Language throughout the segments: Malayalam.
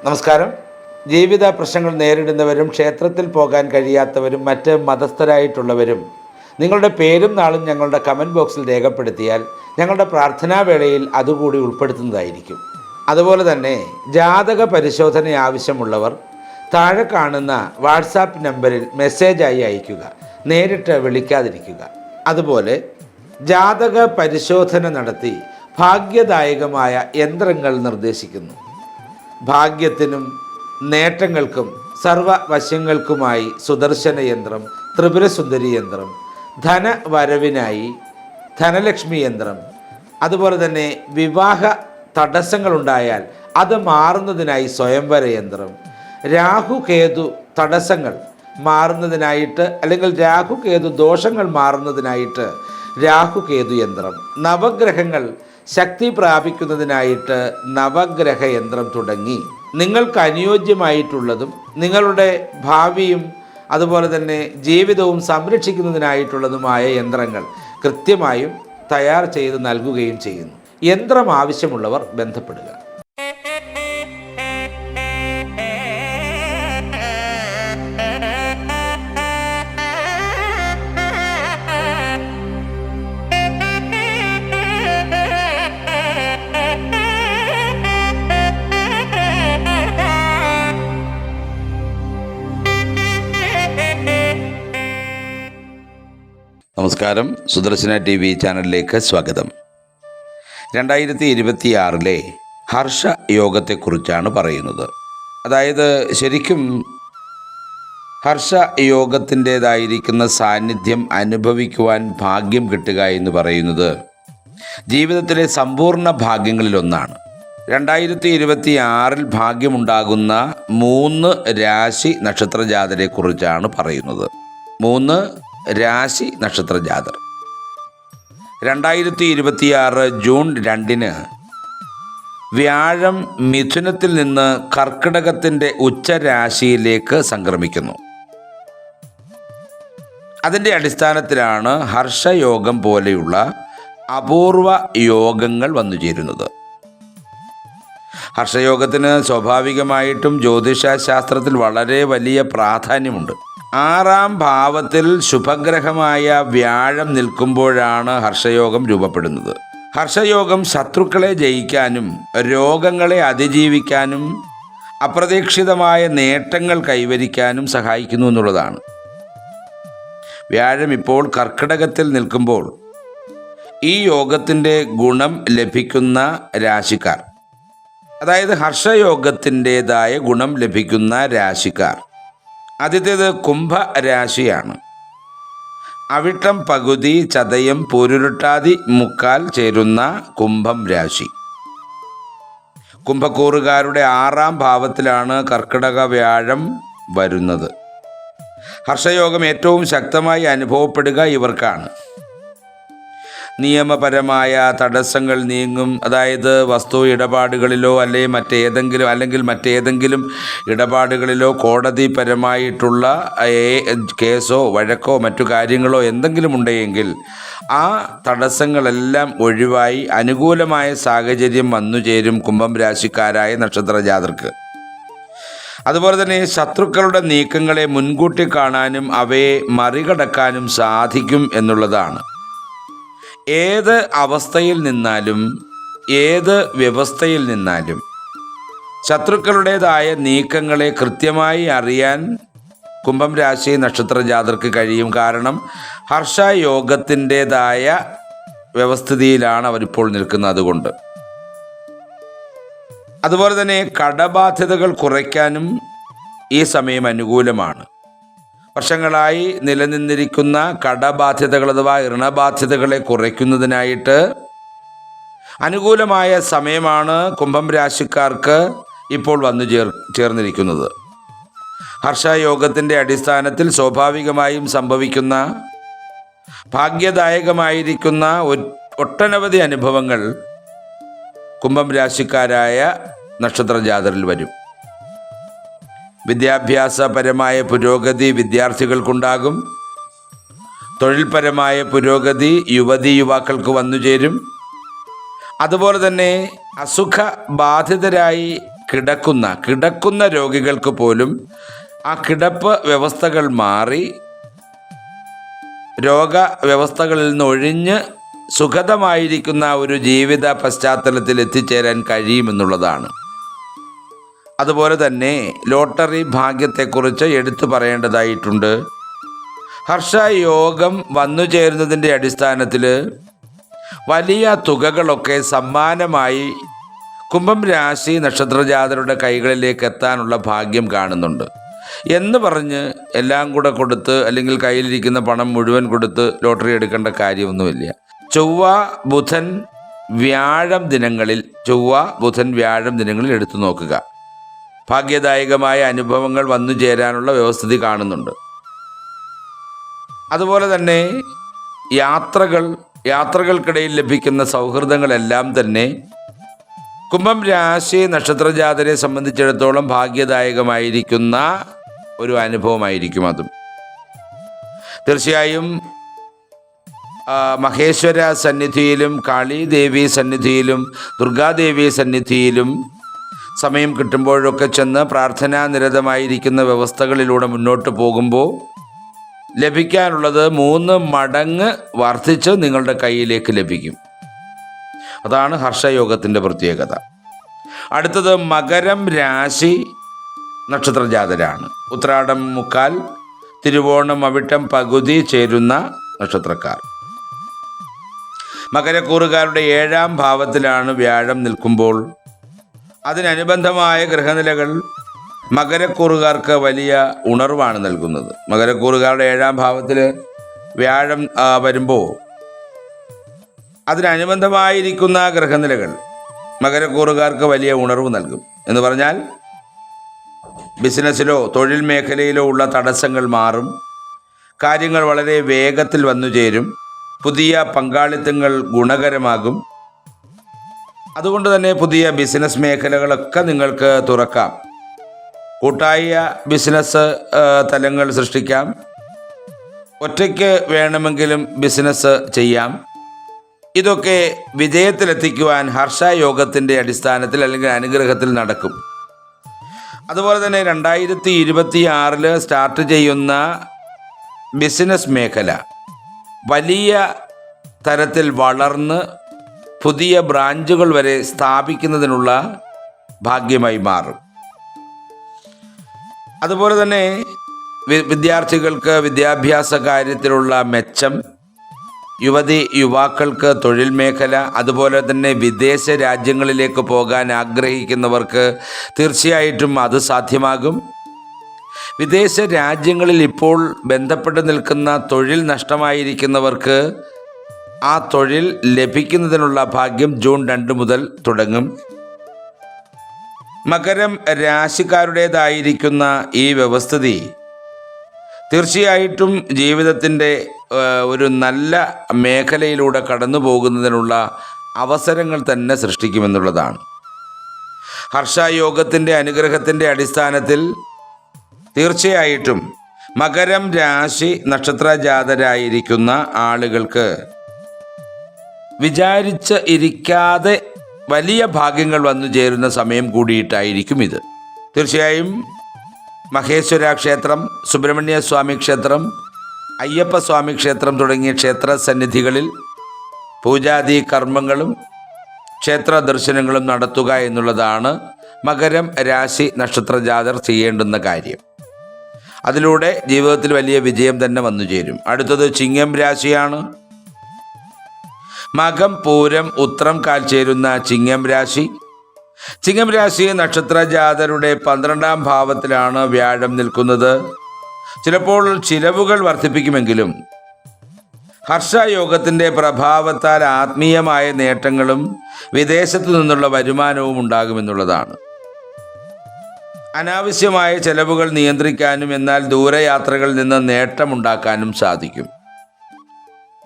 നമസ്കാരം. ജീവിത പ്രശ്നങ്ങൾ നേരിടുന്നവരും ക്ഷേത്രത്തിൽ പോകാൻ കഴിയാത്തവരും മറ്റ് മതസ്ഥരായിട്ടുള്ളവരും നിങ്ങളുടെ പേരും നാളും ഞങ്ങളുടെ കമൻറ്റ് ബോക്സിൽ രേഖപ്പെടുത്തിയാൽ ഞങ്ങളുടെ പ്രാർത്ഥനാവേളയിൽ അതുകൂടി ഉൾപ്പെടുത്തുന്നതായിരിക്കും. അതുപോലെ തന്നെ ജാതക പരിശോധന ആവശ്യമുള്ളവർ താഴെ കാണുന്ന വാട്സാപ്പ് നമ്പറിൽ മെസ്സേജായി അയയ്ക്കുക, നേരിട്ട് വിളിക്കാതിരിക്കുക. അതുപോലെ ജാതക പരിശോധന നടത്തി ഭാഗ്യദായകമായ യന്ത്രങ്ങൾ നിർദ്ദേശിക്കുന്നു. ഭാഗ്യത്തിനും നേട്ടങ്ങൾക്കും സർവവശങ്ങൾക്കുമായി സുദർശന യന്ത്രം, ത്രിപുരസുന്ദരി യന്ത്രം, ധനവരവിനായി ധനലക്ഷ്മി യന്ത്രം, അതുപോലെ തന്നെ വിവാഹ തടസ്സങ്ങളുണ്ടായാൽ അത് മാറുന്നതിനായി സ്വയംവര യന്ത്രം, രാഹുകേതു തടസ്സങ്ങൾ മാറുന്നതിനായിട്ട് അല്ലെങ്കിൽ രാഹുകേതു ദോഷങ്ങൾ മാറുന്നതിനായിട്ട് രാഹുകേതു യന്ത്രം, നവഗ്രഹങ്ങൾ ശക്തി പ്രാപിക്കുന്നതിനായിട്ട് നവഗ്രഹ യന്ത്രം തുടങ്ങി നിങ്ങൾക്ക് അനുയോജ്യമായിട്ടുള്ളതും നിങ്ങളുടെ ഭാവിയും അതുപോലെ തന്നെ ജീവിതവും സംരക്ഷിക്കുന്നതിനായിട്ടുള്ളതുമായ യന്ത്രങ്ങൾ കൃത്യമായും തയ്യാർ ചെയ്ത് നൽകുകയും ചെയ്യുന്നു. യന്ത്രം ആവശ്യമുള്ളവർ ബന്ധപ്പെടുക. നമസ്കാരം. സുദർശന TV ചാനലിലേക്ക് സ്വാഗതം. 2026 ഹർഷയോഗത്തെക്കുറിച്ചാണ് പറയുന്നത്. അതായത് ശരിക്കും ഹർഷയോഗത്തിൻ്റേതായിരിക്കുന്ന സാന്നിധ്യം അനുഭവിക്കുവാൻ ഭാഗ്യം കിട്ടുക എന്ന് പറയുന്നത് ജീവിതത്തിലെ സമ്പൂർണ്ണ ഭാഗ്യങ്ങളിലൊന്നാണ്. 2026 ഭാഗ്യമുണ്ടാകുന്ന 3 രാശി നക്ഷത്രജാതരെക്കുറിച്ചാണ് പറയുന്നത്. 3 രാശി നക്ഷത്രജാതർ 2026 ജൂൺ 2 വ്യാഴം മിഥുനത്തിൽ നിന്ന് കർക്കിടകത്തിൻ്റെ ഉച്ചരാശിയിലേക്ക് സംക്രമിക്കുന്നു. അതിൻ്റെ അടിസ്ഥാനത്തിലാണ് ഹർഷയോഗം പോലെയുള്ള അപൂർവ യോഗങ്ങൾ വന്നു ചേരുന്നത്. ഹർഷയോഗത്തിന് സ്വാഭാവികമായിട്ടും ജ്യോതിഷശാസ്ത്രത്തിൽ വളരെ വലിയ പ്രാധാന്യമുണ്ട്. 6ാം ഭാവത്തിൽ ശുഭഗ്രഹമായ വ്യാഴം നിൽക്കുമ്പോഴാണ് ഹർഷയോഗം രൂപപ്പെടുന്നത്. ഹർഷയോഗം ശത്രുക്കളെ ജയിക്കാനും രോഗങ്ങളെ അതിജീവിക്കാനും അപ്രതീക്ഷിതമായ നേട്ടങ്ങൾ കൈവരിക്കാനും സഹായിക്കുന്നു എന്നുള്ളതാണ്. വ്യാഴം ഇപ്പോൾ കർക്കിടകത്തിൽ നിൽക്കുമ്പോൾ ഈ യോഗത്തിൻ്റെ ഗുണം ലഭിക്കുന്ന രാശിക്കാർ, അതായത് ഹർഷയോഗത്തിൻ്റേതായ ഗുണം ലഭിക്കുന്ന രാശിക്കാർ, ആദ്യത്തേത് കുംഭരാശിയാണ്. അവിട്ടം പകുതി, ചതയം, പൂരുരുട്ടാതി മുക്കാൽ ചേരുന്ന കുംഭം രാശി. കുംഭക്കൂറുകാരുടെ 6ാം ഭാവത്തിലാണ് കർക്കിടക വ്യാഴം വരുന്നത്. ഹർഷയോഗം ഏറ്റവും ശക്തമായി അനുഭവപ്പെടുക ഇവർക്കാണ്. നിയമപരമായ തടസ്സങ്ങൾ നീങ്ങും. അതായത് വസ്തു ഇടപാടുകളിലോ അല്ലെങ്കിൽ മറ്റേതെങ്കിലും ഇടപാടുകളിലോ കോടതിപരമായിട്ടുള്ള കേസോ വഴക്കോ മറ്റു കാര്യങ്ങളോ എന്തെങ്കിലും ഉണ്ടെങ്കിൽ ആ തടസ്സങ്ങളെല്ലാം ഒഴിവായി അനുകൂലമായ സാഹചര്യം വന്നു ചേരും കുംഭം രാശിക്കാരായ നക്ഷത്രജാതർക്ക്. അതുപോലെ തന്നെ ശത്രുക്കളുടെ നീക്കങ്ങളെ മുൻകൂട്ടി കാണാനും അവയെ മറികടക്കാനും സാധിക്കും എന്നുള്ളതാണ്. ഏത് അവസ്ഥയിൽ നിന്നാലും ഏത് വ്യവസ്ഥയിൽ നിന്നാലും ശത്രുക്കളുടേതായ നീക്കങ്ങളെ കൃത്യമായി അറിയാൻ കുംഭം രാശി നക്ഷത്രജാതർക്ക് കഴിയും. കാരണം ഹർഷയോഗത്തിൻ്റേതായ വ്യവസ്ഥിതിയിലാണ് അവരിപ്പോൾ നിൽക്കുന്നത്. അതുകൊണ്ട് അതുപോലെ തന്നെ കടബാധ്യതകൾ കുറയ്ക്കാനും ഈ സമയം അനുകൂലമാണ്. വർഷങ്ങളായി നിലനിന്നിരിക്കുന്ന കടബാധ്യതകൾ അഥവാ ഋണബാധ്യതകളെ കുറയ്ക്കുന്നതിനായിട്ട് അനുകൂലമായ സമയമാണ് കുംഭം രാശിക്കാർക്ക് ഇപ്പോൾ വന്നു ചേർന്നിരിക്കുന്നത്. ഹർഷയോഗത്തിൻ്റെ അടിസ്ഥാനത്തിൽ സ്വാഭാവികമായും സംഭവിക്കുന്ന ഭാഗ്യദായകമായിരിക്കുന്ന ഒട്ടനവധി അനുഭവങ്ങൾ കുംഭം രാശിക്കാരായ നക്ഷത്രജാതരിൽ വരും. വിദ്യാഭ്യാസപരമായ പുരോഗതി വിദ്യാർത്ഥികൾക്കുണ്ടാകും. തൊഴിൽപരമായ പുരോഗതി യുവതീ യുവാക്കൾക്ക് വന്നുചേരും. അതുപോലെ തന്നെ അസുഖബാധിതരായി കിടക്കുന്ന രോഗികൾക്ക് പോലും ആ കിടപ്പ് വ്യവസ്ഥകൾ മാറി രോഗവ്യവസ്ഥകളിൽ നിന്ന് ഒഴിഞ്ഞ് സുഖതമായിരിക്കുന്ന ഒരു ജീവിത പശ്ചാത്തലത്തിൽ എത്തിച്ചേരാൻ കഴിയുമെന്നുള്ളതാണ്. അതുപോലെ തന്നെ ലോട്ടറി ഭാഗ്യത്തെക്കുറിച്ച് എടുത്തു പറയേണ്ടതായിട്ടുണ്ട്. ഹർഷയോഗം വന്നു ചേരുന്നതിൻ്റെ അടിസ്ഥാനത്തിൽ വലിയ തുകകളൊക്കെ സമ്മാനമായി കുംഭം രാശി നക്ഷത്രജാതരുടെ കൈകളിലേക്ക് എത്താനുള്ള ഭാഗ്യം കാണുന്നുണ്ട്. എന്ന് പറഞ്ഞ് എല്ലാം കൂടെ കൊടുത്ത് അല്ലെങ്കിൽ കയ്യിലിരിക്കുന്ന പണം മുഴുവൻ കൊടുത്ത് ലോട്ടറി എടുക്കേണ്ട കാര്യമൊന്നുമില്ല. ചൊവ്വ ബുധൻ വ്യാഴം ദിനങ്ങളിൽ എടുത്തു നോക്കുക. ഭാഗ്യദായകമായ അനുഭവങ്ങൾ വന്നു ചേരാനുള്ള വ്യവസ്ഥിതി കാണുന്നുണ്ട്. അതുപോലെ തന്നെ യാത്രകൾക്കിടയിൽ ലഭിക്കുന്ന സൗഹൃദങ്ങളെല്ലാം തന്നെ കുംഭം രാശി നക്ഷത്രജാതരെ സംബന്ധിച്ചിടത്തോളം ഭാഗ്യദായകമായിരിക്കുന്ന ഒരു അനുഭവമായിരിക്കും. അതും തീർച്ചയായും മഹേശ്വര സന്നിധിയിലും കാളീദേവി സന്നിധിയിലും ദുർഗാദേവി സന്നിധിയിലും സമയം കിട്ടുമ്പോഴൊക്കെ ചെന്ന് പ്രാർത്ഥനാനിരതമായിരിക്കുന്ന വ്യവസ്ഥകളിലൂടെ മുന്നോട്ട് പോകുമ്പോൾ ലഭിക്കാനുള്ളത് 3 മടങ്ങ് വർദ്ധിച്ച് നിങ്ങളുടെ കയ്യിലേക്ക് ലഭിക്കും. അതാണ് ഹർഷയോഗത്തിൻ്റെ പ്രത്യേകത. അടുത്തത് മകരം രാശി നക്ഷത്രജാതരാണ്. ഉത്രാടം മുക്കാൽ, തിരുവോണം അവിട്ടം പകുതി ചേരുന്ന നക്ഷത്രക്കാർ. മകരക്കൂറുകാരുടെ 7ാം ഭാവത്തിലാണ് വ്യാഴം നിൽക്കുമ്പോൾ അതിനനുബന്ധമായ ഗ്രഹനിലകൾ മകരക്കൂറുകാർക്ക് വലിയ ഉണർവാണ് നൽകുന്നത്. മകരക്കൂറുകാരുടെ 7ാം ഭാവത്തിൽ വ്യാഴം വരുമ്പോൾ അതിനനുബന്ധമായിരിക്കുന്ന ഗ്രഹനിലകൾ മകരക്കൂറുകാർക്ക് വലിയ ഉണർവ് നൽകും. എന്ന് പറഞ്ഞാൽ ബിസിനസ്സിലോ തൊഴിൽ മേഖലയിലോ ഉള്ള തടസ്സങ്ങൾ മാറും. കാര്യങ്ങൾ വളരെ വേഗത്തിൽ വന്നു ചേരും. പുതിയ പങ്കാളിത്തങ്ങൾ ഗുണകരമാകും. അതുകൊണ്ട് തന്നെ പുതിയ ബിസിനസ് മേഖലകളൊക്കെ നിങ്ങൾക്ക് തുറക്കാം. കൂട്ടായ ബിസിനസ് തലങ്ങൾ സൃഷ്ടിക്കാം. ഒറ്റയ്ക്ക് വേണമെങ്കിലും ബിസിനസ് ചെയ്യാം. ഇതൊക്കെ വിജയത്തിലെത്തിക്കുവാൻ ഹർഷയോഗത്തിൻ്റെ അടിസ്ഥാനത്തിൽ അല്ലെങ്കിൽ അനുഗ്രഹത്തിൽ നടക്കും. അതുപോലെ തന്നെ 2026 സ്റ്റാർട്ട് ചെയ്യുന്ന ബിസിനസ് മേഖല വലിയ തരത്തിൽ വളർന്ന് പുതിയ ബ്രാഞ്ചുകൾ വരെ സ്ഥാപിക്കുന്നതിനുള്ള ഭാഗ്യമായി മാറും. അതുപോലെ തന്നെ വിദ്യാർത്ഥികൾക്ക് വിദ്യാഭ്യാസ കാര്യത്തിലുള്ള മെച്ചം, യുവാക്കൾക്ക് തൊഴിൽ മേഖല, അതുപോലെ തന്നെ വിദേശ രാജ്യങ്ങളിലേക്ക് പോകാൻ ആഗ്രഹിക്കുന്നവർക്ക് തീർച്ചയായിട്ടും അത് സാധ്യമാകും. വിദേശ രാജ്യങ്ങളിൽ ഇപ്പോൾ ബന്ധപ്പെട്ട് നിൽക്കുന്ന തൊഴിൽ നഷ്ടമായിരിക്കുന്നവർക്ക് ആ തൊഴിൽ ലഭിക്കുന്നതിനുള്ള ഭാഗ്യം ജൂൺ 2 മുതൽ തുടങ്ങും. മകരം രാശിക്കാരുടേതായിരിക്കുന്ന ഈ വ്യവസ്ഥിതി തീർച്ചയായിട്ടും ജീവിതത്തിൻ്റെ ഒരു നല്ല മേഖലയിലൂടെ കടന്നു പോകുന്നതിനുള്ള അവസരങ്ങൾ തന്നെ സൃഷ്ടിക്കുമെന്നുള്ളതാണ്. ഹർഷയോഗത്തിൻ്റെ അനുഗ്രഹത്തിൻ്റെ അടിസ്ഥാനത്തിൽ തീർച്ചയായിട്ടും മകരം രാശി നക്ഷത്രജാതരായിരിക്കുന്ന ആളുകൾക്ക് വിചാരിച്ച് ഇരിക്കാതെ വലിയ ഭാഗ്യങ്ങൾ വന്നു ചേരുന്ന സമയം കൂടിയിട്ടായിരിക്കും ഇത്. തീർച്ചയായും മഹേശ്വര ക്ഷേത്രം, സുബ്രഹ്മണ്യ സ്വാമി ക്ഷേത്രം, അയ്യപ്പസ്വാമി ക്ഷേത്രം തുടങ്ങിയ ക്ഷേത്ര സന്നിധികളിൽ പൂജാദി കർമ്മങ്ങളും ക്ഷേത്ര ദർശനങ്ങളും നടത്തുക എന്നുള്ളതാണ് മകരം രാശി നക്ഷത്രജാതർ ചെയ്യേണ്ടുന്ന കാര്യം. അതിലൂടെ ജീവിതത്തിൽ വലിയ വിജയം തന്നെ വന്നു ചേരും. അടുത്തത് ചിങ്ങം രാശിയാണ്. മകം പൂരം ഉത്രം കാൽ ചേരുന്ന ചിങ്ങം രാശി. ചിങ്ങം രാശി നക്ഷത്രജാതരുടെ 12ാം ഭാവത്തിലാണ് വ്യാഴം നിൽക്കുന്നത്. ചിലപ്പോൾ ചിലവുകൾ വർദ്ധിപ്പിക്കുമെങ്കിലും ഹർഷയോഗത്തിൻ്റെ പ്രഭാവത്താൽ ആത്മീയമായ നേട്ടങ്ങളും വിദേശത്തു നിന്നുള്ള വരുമാനവും ഉണ്ടാകുമെന്നുള്ളതാണ്. അനാവശ്യമായ ചെലവുകൾ നിയന്ത്രിക്കാനും എന്നാൽ ദൂരയാത്രകളിൽ നിന്ന് നേട്ടമുണ്ടാക്കാനും സാധിക്കും.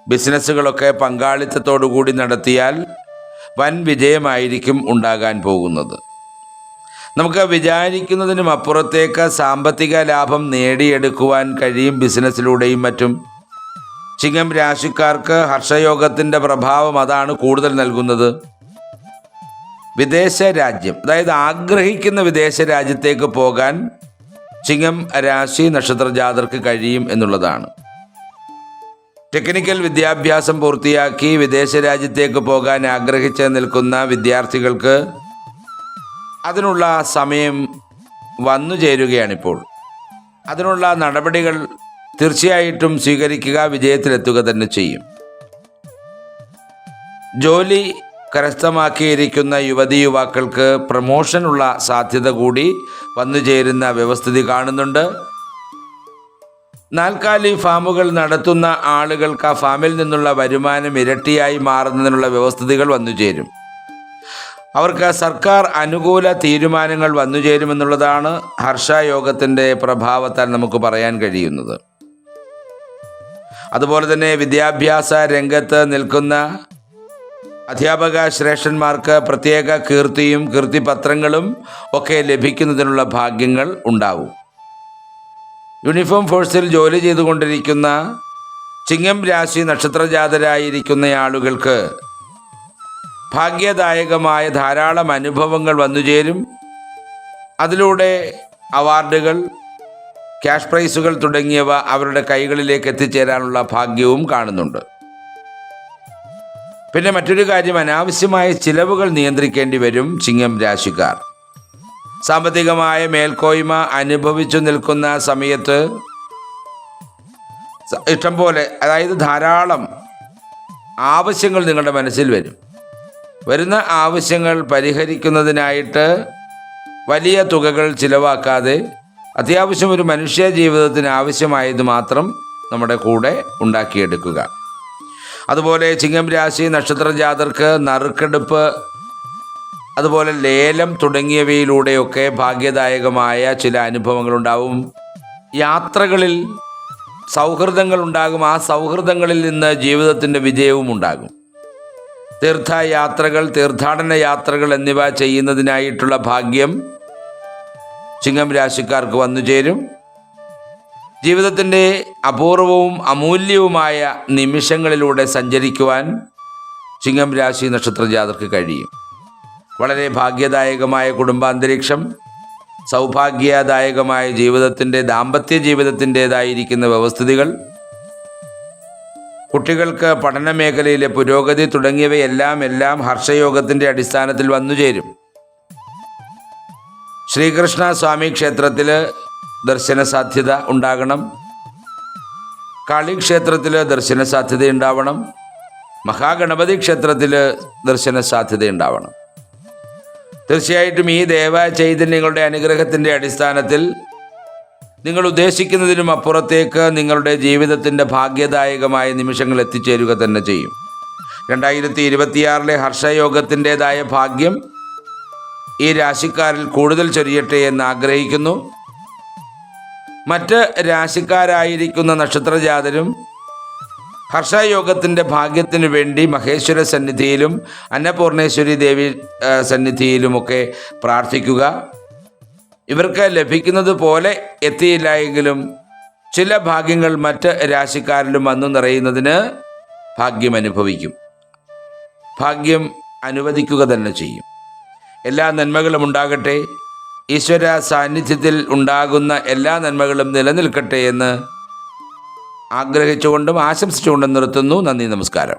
ബിസിനസ്സുകളൊക്കെ പങ്കാളിത്തത്തോടുകൂടി നടത്തിയാൽ വൻ വിജയമായിരിക്കും ഉണ്ടാകാൻ പോകുന്നത്. നമുക്ക് വിചാരിക്കുന്നതിനും അപ്പുറത്തേക്ക് സാമ്പത്തിക ലാഭം നേടിയെടുക്കുവാൻ കഴിയും ബിസിനസ്സിലൂടെയും മറ്റും. ചിങ്ങം രാശിക്കാർക്ക് ഹർഷയോഗത്തിൻ്റെ പ്രഭാവം അതാണ് കൂടുതൽ നൽകുന്നത്. വിദേശ രാജ്യം, അതായത് ആഗ്രഹിക്കുന്ന വിദേശ രാജ്യത്തേക്ക് പോകാൻ ചിങ്ങം രാശി നക്ഷത്ര ജാതർക്ക് കഴിയും എന്നുള്ളതാണ്. ടെക്നിക്കൽ വിദ്യാഭ്യാസം പൂർത്തിയാക്കി വിദേശ രാജ്യത്തേക്ക് പോകാൻ ആഗ്രഹിച്ച് നിൽക്കുന്ന വിദ്യാർത്ഥികൾക്ക് അതിനുള്ള സമയം വന്നു ചേരുകയാണിപ്പോൾ. അതിനുള്ള നടപടികൾ തീർച്ചയായിട്ടും സ്വീകരിക്കുക, വിജയത്തിലെത്തുക തന്നെ ചെയ്യും. ജോലി കരസ്ഥമാക്കിയിരിക്കുന്ന യുവതി യുവാക്കൾക്ക് പ്രമോഷനുള്ള സാധ്യത കൂടി വന്നു ചേരുന്ന വ്യവസ്ഥിതി കാണുന്നുണ്ട്. നാൽക്കാലി ഫാമുകൾ നടത്തുന്ന ആളുകൾക്ക് ആ ഫാമിൽ നിന്നുള്ള വരുമാനം ഇരട്ടിയായി മാറുന്നതിനുള്ള വ്യവസ്ഥിതികൾ വന്നു ചേരും. അവർക്ക് സർക്കാർ അനുകൂല തീരുമാനങ്ങൾ വന്നു ചേരുമെന്നുള്ളതാണ് ഹർഷയോഗത്തിൻ്റെ പ്രഭാവത്താൽ നമുക്ക് പറയാൻ കഴിയുന്നത്. അതുപോലെ തന്നെ വിദ്യാഭ്യാസ രംഗത്ത് നിൽക്കുന്ന അധ്യാപക ശ്രേഷ്ഠന്മാർക്ക് പ്രത്യേക കീർത്തിയും കീർത്തിപത്രങ്ങളും ഒക്കെ ലഭിക്കുന്നതിനുള്ള ഭാഗ്യങ്ങൾ ഉണ്ടാവും. യൂണിഫോം ഫോഴ്സിൽ ജോലി ചെയ്തുകൊണ്ടിരിക്കുന്ന ചിങ്ങം രാശി നക്ഷത്രജാതരായിരിക്കുന്ന ആളുകൾക്ക് ഭാഗ്യദായകമായ ധാരാളം അനുഭവങ്ങൾ വന്നുചേരും. അതിലൂടെ അവാർഡുകൾ, ക്യാഷ് പ്രൈസുകൾ തുടങ്ങിയവ അവരുടെ കൈകളിലേക്ക് എത്തിച്ചേരാനുള്ള ഭാഗ്യവും കാണുന്നുണ്ട്. പിന്നെ മറ്റൊരു കാര്യം, അനാവശ്യമായ ചിലവുകൾ നിയന്ത്രിക്കേണ്ടി വരും ചിങ്ങം രാശിക്കാർ. സാമ്പത്തികമായ മേൽക്കോയ്മ അനുഭവിച്ചു നിൽക്കുന്ന സമയത്ത് ഇഷ്ടംപോലെ, അതായത് ധാരാളം ആവശ്യങ്ങൾ നിങ്ങളുടെ മനസ്സിൽ വരും. വരുന്ന ആവശ്യങ്ങൾ പരിഹരിക്കുന്നതിനായിട്ട് വലിയ തുകകൾ ചിലവാക്കാതെ അത്യാവശ്യം ഒരു മനുഷ്യ ജീവിതത്തിന് ആവശ്യമായത് മാത്രം നമ്മുടെ കൂടെ ഉണ്ടാക്കിയെടുക്കുക. അതുപോലെ ചിങ്ങം രാശി നക്ഷത്ര ജാതർക്ക് നറുക്കെടുപ്പ്, അതുപോലെ ലേലം തുടങ്ങിയവയിലൂടെയൊക്കെ ഭാഗ്യദായകമായ ചില അനുഭവങ്ങളുണ്ടാവും. യാത്രകളിൽ സൗഹൃദങ്ങൾ ഉണ്ടാകും. ആ സൗഹൃദങ്ങളിൽ നിന്ന് ജീവിതത്തിൻ്റെ വിജയവും ഉണ്ടാകും. തീർത്ഥയാത്രകൾ, തീർത്ഥാടന യാത്രകൾ എന്നിവ ചെയ്യുന്നതിനായിട്ടുള്ള ഭാഗ്യം ചിങ്ങം രാശിക്കാർക്ക് വന്നു ചേരും. ജീവിതത്തിൻ്റെ അപൂർവവും അമൂല്യവുമായ നിമിഷങ്ങളിലൂടെ സഞ്ചരിക്കുവാൻ ചിങ്ങം രാശി നക്ഷത്ര ജാതർക്ക് കഴിയും. വളരെ ഭാഗ്യദായകമായ കുടുംബാന്തരീക്ഷം, സൗഭാഗ്യദായകമായ ജീവിതത്തിൻ്റെ, ദാമ്പത്യ ജീവിതത്തിൻ്റേതായിരിക്കുന്ന വ്യവസ്ഥിതികൾ, കുട്ടികൾക്ക് പഠന മേഖലയിലെ പുരോഗതി തുടങ്ങിയവയെല്ലാം ഹർഷയോഗത്തിൻ്റെ അടിസ്ഥാനത്തിൽ വന്നുചേരും. ശ്രീകൃഷ്ണ സ്വാമി ക്ഷേത്രത്തിൽ ദർശന സാധ്യത ഉണ്ടാകണം. കാളി ക്ഷേത്രത്തിൽ ദർശന സാധ്യത ഉണ്ടാവണം. മഹാഗണപതി ക്ഷേത്രത്തിൽ ദർശന സാധ്യത ഉണ്ടാവണം. തീർച്ചയായിട്ടും ഈ ദേവ ചൈതന്യങ്ങളുടെ അനുഗ്രഹത്തിൻ്റെ അടിസ്ഥാനത്തിൽ നിങ്ങൾ ഉദ്ദേശിക്കുന്നതിനും അപ്പുറത്തേക്ക് നിങ്ങളുടെ ജീവിതത്തിൻ്റെ ഭാഗ്യദായകമായ നിമിഷങ്ങൾ എത്തിച്ചേരുക തന്നെ ചെയ്യും. 2026 ഹർഷയോഗത്തിൻ്റെതായ ഭാഗ്യം ഈ രാശിക്കാരിൽ കൂടുതൽ ചൊരിയട്ടെ എന്ന് ആഗ്രഹിക്കുന്നു. മറ്റ് രാശിക്കാരായിരിക്കുന്ന നക്ഷത്രജാതരും ഹർഷയോഗത്തിൻ്റെ ഭാഗ്യത്തിനു വേണ്ടി മഹേശ്വര സന്നിധിയിലും അന്നപൂർണേശ്വരി ദേവി സന്നിധിയിലുമൊക്കെ പ്രാർത്ഥിക്കുക. ഇവർക്ക് ലഭിക്കുന്നത് പോലെ എത്തിയില്ല എങ്കിലും ചില ഭാഗ്യങ്ങൾ മറ്റ് രാശിക്കാരിലും വന്നു നിറയുന്നതിന് ഭാഗ്യം അനുഭവിക്കും. ഭാഗ്യം അനുവദിക്കുക തന്നെ ചെയ്യും. എല്ലാ നന്മകളും ഉണ്ടാകട്ടെ. ഈശ്വര സാന്നിധ്യത്തിൽ ഉണ്ടാകുന്ന എല്ലാ നന്മകളും നിലനിൽക്കട്ടെ എന്ന് ആഗ്രഹിച്ചുകൊണ്ടും ആശംസിച്ചുകൊണ്ടും നിർത്തുന്നു. നന്ദി, നമസ്കാരം.